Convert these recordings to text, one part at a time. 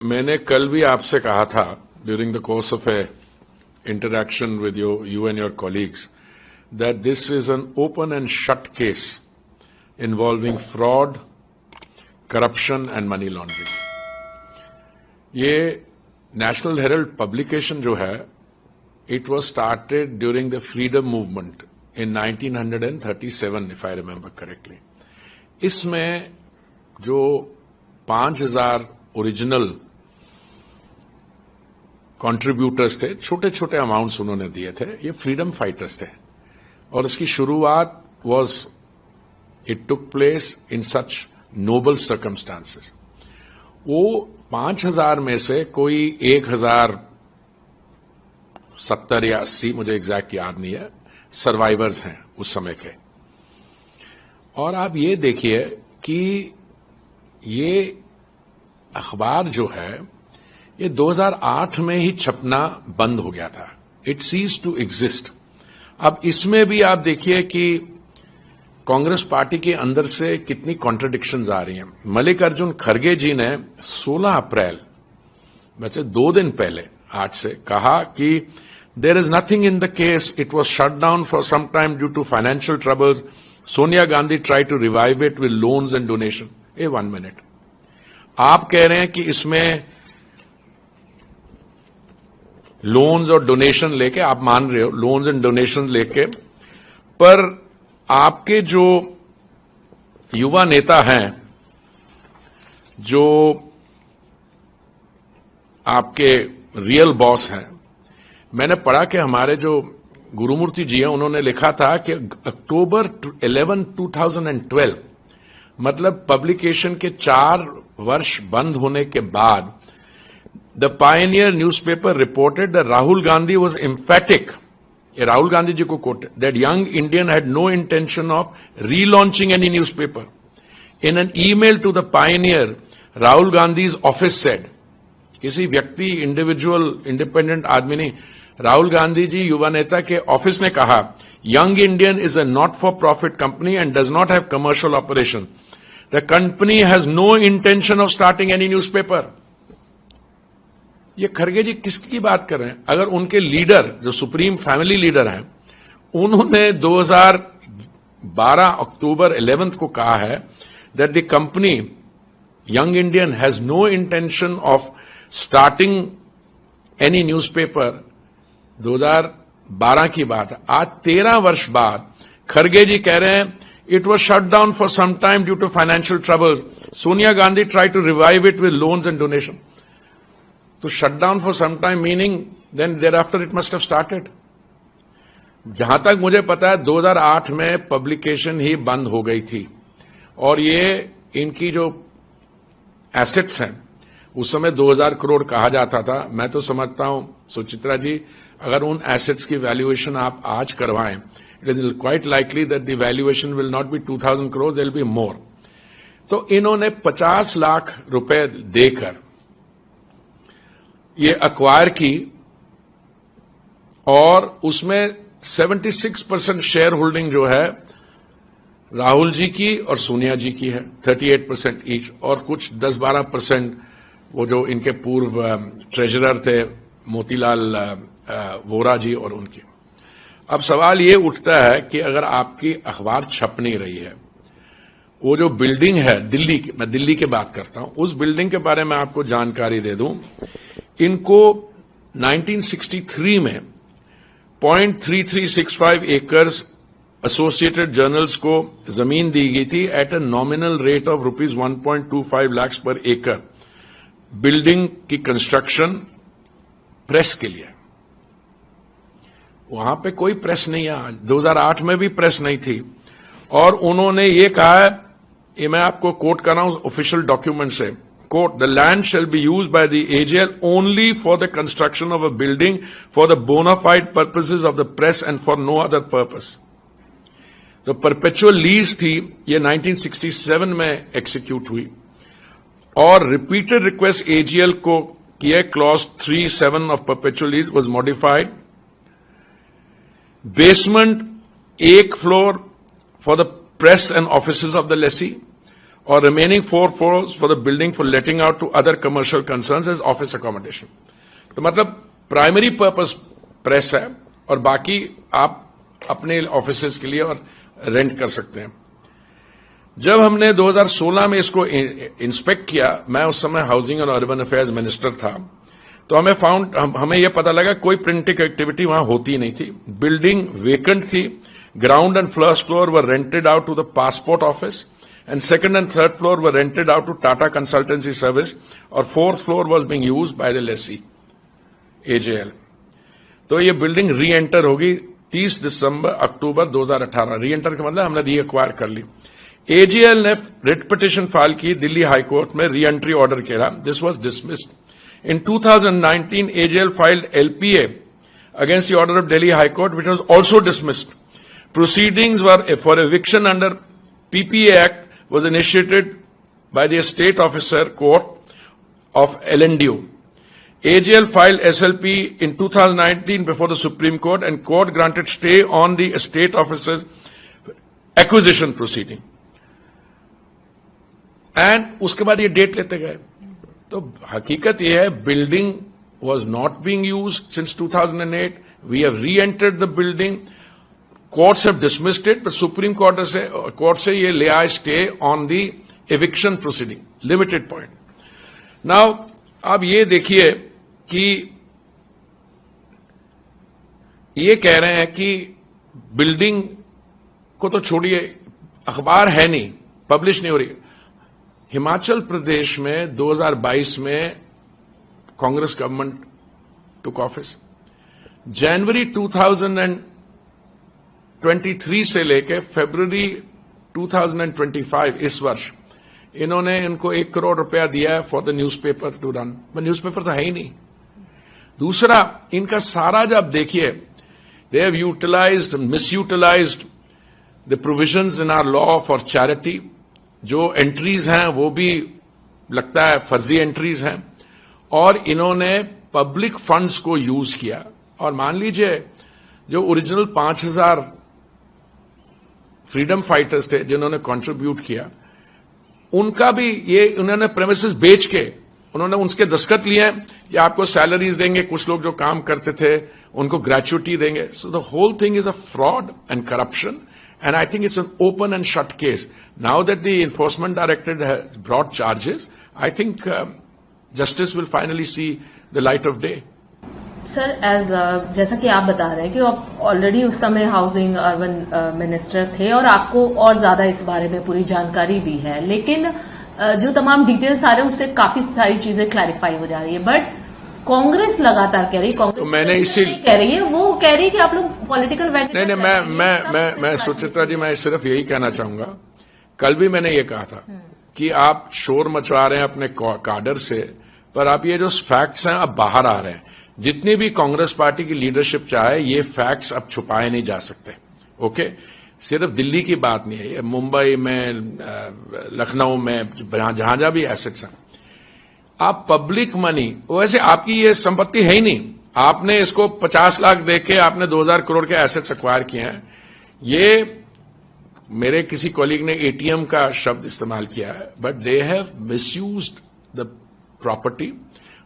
मैंने कल भी आपसे कहा था during the course of A interaction with you and your colleagues that this is an open and shut case involving fraud, corruption and money laundering. ये National Herald publication जो है, it was started during the freedom movement in 1937 if I remember correctly. इसमें जो 5000 original contributors थे, छोटे छोटे amounts उन्होंने दिए थे, ये फ्रीडम फाइटर्स थे और इसकी शुरुआत it took place in such noble circumstances. वो 5000 में से कोई 1070 या 80, मुझे एग्जैक्ट याद नहीं है, सर्वाइवर्स हैं उस समय के. और आप ये देखिए कि ये अखबार जो है ये 2008 में ही छपना बंद हो गया था. It ceased to exist. अब इसमें भी आप देखिए कि कांग्रेस पार्टी के अंदर से कितनी कॉन्ट्रडिक्शंस आ रही हैं. मल्लिकार्जुन खड़गे जी ने 16 अप्रैल, वैसे 2 दिन पहले आज से, कहा कि there is nothing in the case, it was shut down for some time due to financial troubles. Sonia Gandhi try to revive it with loans and donation. 1 minute, आप कह रहे हैं कि इसमें लोन्स और डोनेशन लेके, आप मान रहे हो लोन्स एंड डोनेशन लेके, पर आपके जो युवा नेता हैं, जो आपके रियल बॉस हैं, मैंने पढ़ा कि हमारे जो गुरुमूर्ति जी हैं, उन्होंने लिखा था कि अक्टूबर 11, 2012, मतलब पब्लिकेशन के 4 वर्ष बंद होने के बाद, the Pioneer newspaper reported that Rahul Gandhi was emphatic, Rahul Gandhi ji ko quoted, that young Indian had no intention of relaunching any newspaper. In an email to the Pioneer, Rahul Gandhi's office said, किसी व्यक्ति, individual, independent आदमी नहीं, राहुल गांधी जी युवा नेता के office ने कहा, Young Indian is a not for profit company and does not have commercial operation. The company has no intention of starting any newspaper. ये खड़गे जी किसकी बात कर रहे हैं? अगर उनके लीडर, जो सुप्रीम फैमिली लीडर हैं, उन्होंने 2012 अक्टूबर 11 को कहा है that the company Young Indian has no intention of starting any newspaper, 2012 की बात है. आज 13 वर्ष बाद खड़गे जी कह रहे हैं it was shut down for some time due to financial troubles. Sonia Gandhi try to revive it with loans and donation. तो shut down for some time meaning then thereafter it must have started. जहां तक मुझे पता है 2008 में publication ही बंद हो गई थी. और ये इनकी जो एसेट्स हैं, उस समय 2000 करोड़ कहा जाता था. मैं तो समझता हूं सुचित्रा जी, अगर उन एसेट्स की वैल्यूएशन आप आज करवाएं, it is quite likely that the valuation will not be 2000 crore, there will be more. तो इन्होंने 50 लाख रुपए देकर ये अक्वायर की और उसमें 76% शेयर होल्डिंग जो है राहुल जी की और सोनिया जी की है, 38% ईच, और कुछ 10-12% वो जो इनके पूर्व ट्रेजरर थे मोतीलाल वोरा जी और उनकी. अब सवाल ये उठता है कि अगर आपकी अखबार छप नहीं रही है, वो जो बिल्डिंग है दिल्ली की, मैं दिल्ली की बात करता हूं, उस बिल्डिंग के बारे में आपको जानकारी दे दूं. इनको 1963 में 0.3365 एकर्स एसोसिएटेड जर्नल्स को जमीन दी गई थी at a nominal rate of rupees 1.25 lakh पर एकड़, बिल्डिंग की कंस्ट्रक्शन प्रेस के लिए. वहां पे कोई प्रेस नहीं है. 2008 में भी प्रेस नहीं थी. और उन्होंने ये कहा, ये मैं आपको कोट कर रहा हूं ऑफिशियल डॉक्यूमेंट से, quote, the land shall be used by the AGL only for the construction of a building for the bona fide purposes of the press and for no other purpose. तो perpetual lease थी, ये 1967 में execute हुई और repeated request AGL को किए. Clause 3(7) of perpetual lease was modified. Basement 1 floor for the press and offices of the Lesi or remaining 4 floors for the building for letting out to other commercial concerns as office accommodation. तो मतलब primary purpose press है और बाकी आप अपने offices के लिए और रेंट कर सकते हैं। जब हमने 2016 में इसको इंस्पेक्ट किया, मैं उस समय housing and urban affairs minister था, तो हमें यह पता लगा कोई प्रिंटिंग एक्टिविटी वहां होती नहीं थी। बिल्डिंग वेकेंट थी। Ground and first floor were rented out to the passport office and second and third floor were rented out to Tata Consultancy Service, और fourth floor was being used by the lessee, AJL. तो ये building री enter होगी 30 अक्टूबर 2018। री enter का मतलब हमने री एक्वायर कर ली। AJL ने रिट पिटिशन फाइल की दिल्ली हाई कोर्ट में री एंट्री ऑर्डर किया। This was dismissed. In 2019 AJL filed LPA against the order of Delhi High Court, which was also dismissed. Proceedings were for eviction under PPA Act was initiated by the Estate Officer Court of LNDU. AJL filed SLP in 2019 before the Supreme Court, and court granted stay on the Estate Officer's acquisition proceeding. And उसके बाद ये date लेते गए। तो हकीकत ये है, building was not being used since 2008. We have re-entered the building. Courts have dismissed it, but Supreme Court से ये ले आए stay on the eviction proceeding, limited point. Now, अब ये देखिए कि ये कह रहे हैं कि बिल्डिंग को तो छोड़िए, अखबार है नहीं, पब्लिश नहीं हो रही। हिमाचल प्रदेश में 2022 में कांग्रेस गवर्नमेंट टुक ऑफिस। जनवरी 2023 से लेके फरवरी 2025 इस वर्ष इन्होंने इनको 1 करोड़ रुपया दिया है for the newspaper to run. Newspaper तो है ही नहीं। दूसरा, इनका सारा जब देखिए, they have utilised, misutilised the provisions in our law for charity. जो एंट्रीज हैं वो भी लगता है फर्जी एंट्रीज हैं, और इन्होंने पब्लिक फंड्स को यूज किया। और मान लीजिए जो ओरिजिनल 5000 फ्रीडम फाइटर्स थे जिन्होंने कंट्रीब्यूट किया, उनका भी ये उन्होंने प्रेमिसेस बेच के उन्होंने उनके दस्तखत लिए हैं कि आपको सैलरीज देंगे, कुछ लोग जो काम करते थे उनको ग्रेचुइटी देंगे। So the whole thing is a fraud and corruption, and I think it's an open and shut case. Now that the Enforcement Directorate has brought charges, I think justice will finally see the light of day. Sir, जैसा कि आप बता रहे हैं कि आप already उस समय हाउसिंग अर्बन मिनिस्टर थे और आपको और ज्यादा इस बारे में पूरी जानकारी भी है, लेकिन जो तमाम डिटेल्स आ रहे हैं उससे काफी सारी चीजें क्लैरिफाई हो जा रही है। बट कांग्रेस लगातार कह रही, कांग्रेस तो मैंने इसी कह रही है, वो कह रही है कि आप लोग पॉलिटिकल नहीं, मैं सुचित्रा जी, मैं सिर्फ यही कहना चाहूंगा, कल भी मैंने ये कहा था कि आप शोर मचवा रहे हैं अपने काडर से, पर आप ये जो फैक्ट्स हैं अब बाहर आ रहे हैं। जितनी भी कांग्रेस पार्टी की लीडरशिप चाहे, ये फैक्ट्स अब छुपाए नहीं जा सकते। ओके, सिर्फ दिल्ली की बात नहीं है, ये मुंबई में, लखनऊ में, जहां जहां भी एसेट्स हैं, आप पब्लिक मनी, वैसे आपकी ये संपत्ति है ही नहीं, आपने इसको 50 लाख देके आपने 2000 करोड़ के एसेट्स एक्वायर किए हैं। ये मेरे किसी कॉलीग ने एटीएम का शब्द इस्तेमाल किया है, but they have misused the property.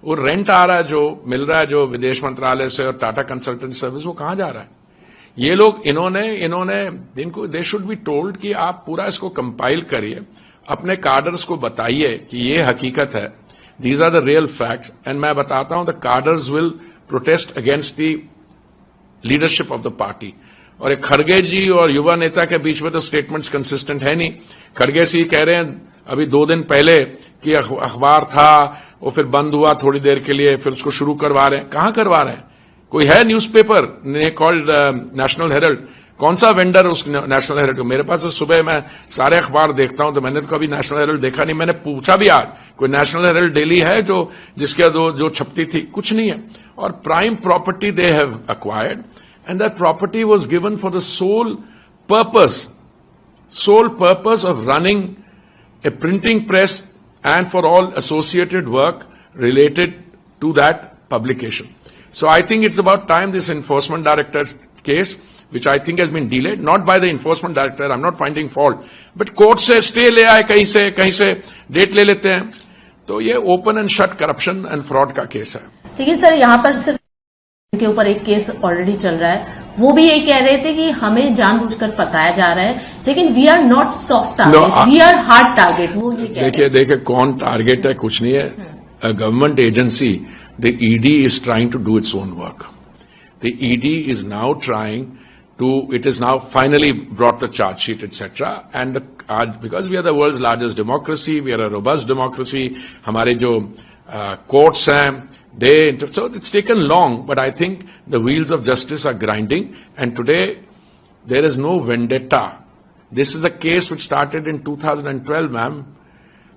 वो रेंट आ रहा है, जो मिल रहा है, जो विदेश मंत्रालय से और टाटा कंसल्टेंसी सर्विस, वो कहां जा रहा है? ये लोग इन्होंने इनको दे शुड बी टोल्ड कि आप पूरा इसको कंपाइल करिए, अपने कार्डर्स को बताइए कि ये हकीकत है, these are the real facts, and मैं बताता हूं, the cadres will protest against the leadership of the party. और एक खड़गे जी और युवा नेता के बीच में तो स्टेटमेंट्स कंसिस्टेंट है नहीं। खड़गे जी कह रहे हैं अभी 2 दिन पहले कि अखबार था, वो फिर बंद हुआ थोड़ी देर के लिए, फिर उसको शुरू करवा रहे हैं। कहां करवा रहे हैं? कोई है न्यूज़पेपर कॉल्ड नेशनल हेरल्ड? कौन सा वेंडर उस नेशनल हेरल्ड को? मेरे पास तो सुबह मैं सारे अखबार देखता हूं, तो मैंने तो कभी नेशनल हेरल्ड देखा नहीं। मैंने पूछा भी आज, कोई नेशनल हेरल्ड डेली है जिसके जो छपती थी? कुछ नहीं है। और prime property they have acquired, and that property was given for the sole purpose of running a printing press and for all associated work related to that publication. So I think it's about time this Enforcement Directorate case which I think has been delayed, not by the enforcement director, I'm not finding fault, but court से stay ले आए, कहीं से date ले लेते हैं, तो ये open and shut corruption and fraud का केस है। लेकिन सर यहाँ पर सिर्फ के ऊपर एक केस ऑलरेडी चल रहा है, वो भी ये कह रहे थे कि हमें जानबूझकर फंसाया जा रहा है, लेकिन we are not soft target, we are hard target. वो ये देखिए कौन टारगेट है, कुछ नहीं है। A government agency, the ED is trying to do its own work. The ED is now trying it is now finally brought the charge sheet, etc. And because we are the world's largest democracy, we are a robust democracy, हमारे जो courts हैं, so it's taken long, but I think the wheels of justice are grinding, and today there is no vendetta. This is a case which started in 2012, ma'am.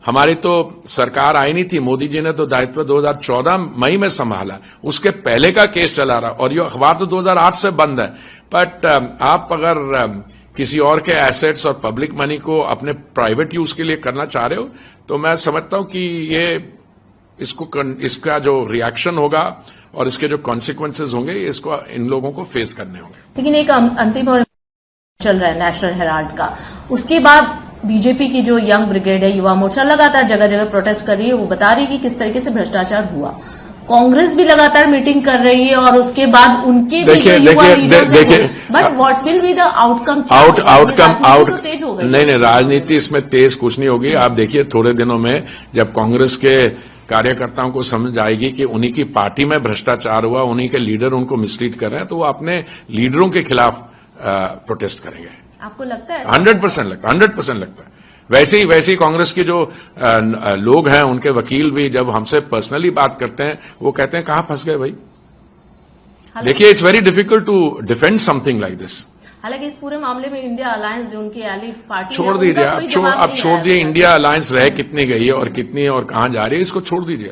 हमारी तो सरकार आई नहीं थी, मोदी जी ने तो दायित्व 2014 मई में संभाला, उसके पहले का केस चला रहा, और ये अखबार तो 2008 से बंद है। बट आप अगर किसी और के एसेट्स और पब्लिक मनी को अपने प्राइवेट यूज के लिए करना चाह रहे हो, तो मैं समझता हूं कि ये इसका जो रिएक्शन होगा और इसके जो कॉन्सिक्वेंसेज होंगे, इसको इन लोगों को फेस करने होंगे। लेकिन एक अंतिम और चल रहा है नेशनल हेराल्ड का, उसके बाद बीजेपी की जो यंग ब्रिगेड है, युवा मोर्चा, लगातार जगह जगह प्रोटेस्ट कर रही है, वो बता रही है कि किस तरीके से भ्रष्टाचार हुआ। कांग्रेस भी लगातार मीटिंग कर रही है, और उसके बाद उनके देखिए but what will be the outcome? Outcome तेज हो गई। नहीं, राजनीति इसमें तेज कुछ नहीं होगी। आप देखिए थोड़े दिनों में जब कांग्रेस के कार्यकर्ताओं को समझ आएगी कि उन्हीं की पार्टी में भ्रष्टाचार हुआ, उन्हीं के लीडर उनको मिसलीड कर रहे हैं, तो वो अपने लीडरों के खिलाफ प्रोटेस्ट करेंगे। आपको लगता है? 100% लगता है। वैसे ही कांग्रेस के जो लोग हैं, उनके वकील भी जब हमसे पर्सनली बात करते हैं, वो कहते हैं कहां फंस गए भाई। देखिए, it's very difficult to defend something like this. हालांकि इस पूरे मामले में इंडिया अलायंस जो उनकी एली पार्टी छोड़ दीजिए, आप छोड़ दीजिए इंडिया अलायंस रह कितनी गई है और कितनी और कहां जा रही है, इसको छोड़ दीजिए।